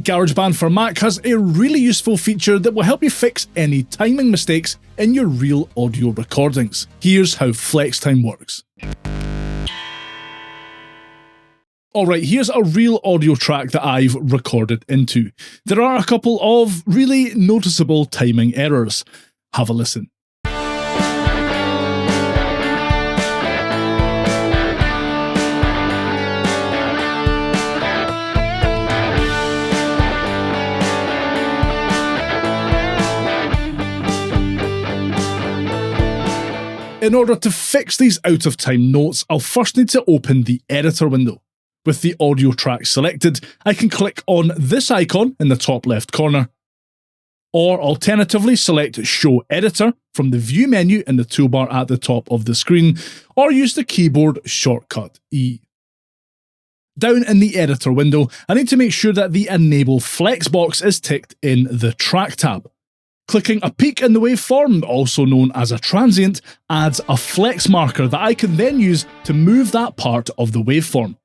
GarageBand for Mac has a really useful feature that will help you fix any timing mistakes in your real audio recordings. Here's how flex time works. Alright, here's a real audio track that I've recorded into. There are a couple of really noticeable timing errors. Have a listen. In order to fix these out of time notes, I'll first need to open the editor window. With the audio track selected, I can click on this icon in the top left corner, or alternatively select Show Editor from the View menu in the toolbar at the top of the screen, or use the keyboard shortcut E. Down in the editor window, I need to make sure that the Enable Flex box is ticked in the Track tab. Clicking a peak in the waveform, also known as a transient, adds a flex marker that I can then use to move that part of the waveform.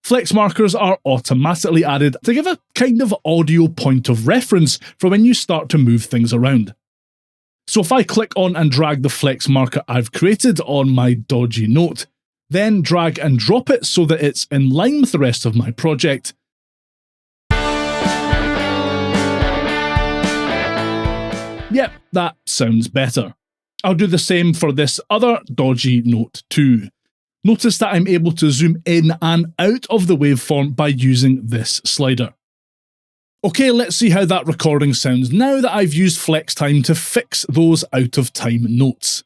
Flex markers are automatically added to give a kind of audio point of reference for when you start to move things around. So if I click on and drag the flex marker I've created on my dodgy note, then drag and drop it so that it's in line with the rest of my project, yep, that sounds better. I'll do the same for this other dodgy note too. Notice that I'm able to zoom in and out of the waveform by using this slider. Okay, let's see how that recording sounds now that I've used flex time to fix those out of time notes.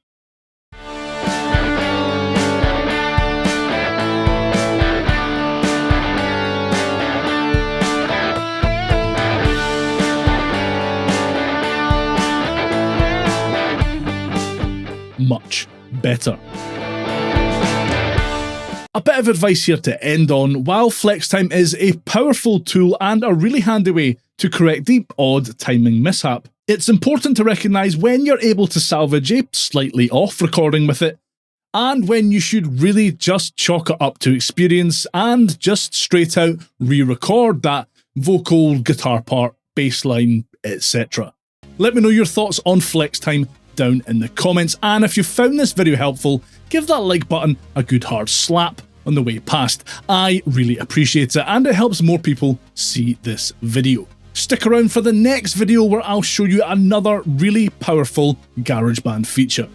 Much better. A bit of advice here to end on. While flex time is a powerful tool and a really handy way to correct the odd timing mishap, it's important to recognise when you're able to salvage a slightly off recording with it, and when you should really just chalk it up to experience and just straight out re-record that vocal, guitar part, bass line, etc. Let me know your thoughts on flex time down in the comments, and if you found this video helpful, give that like button a good hard slap on the way past. I really appreciate it, and it helps more people see this video. Stick around for the next video where I'll show you another really powerful GarageBand feature.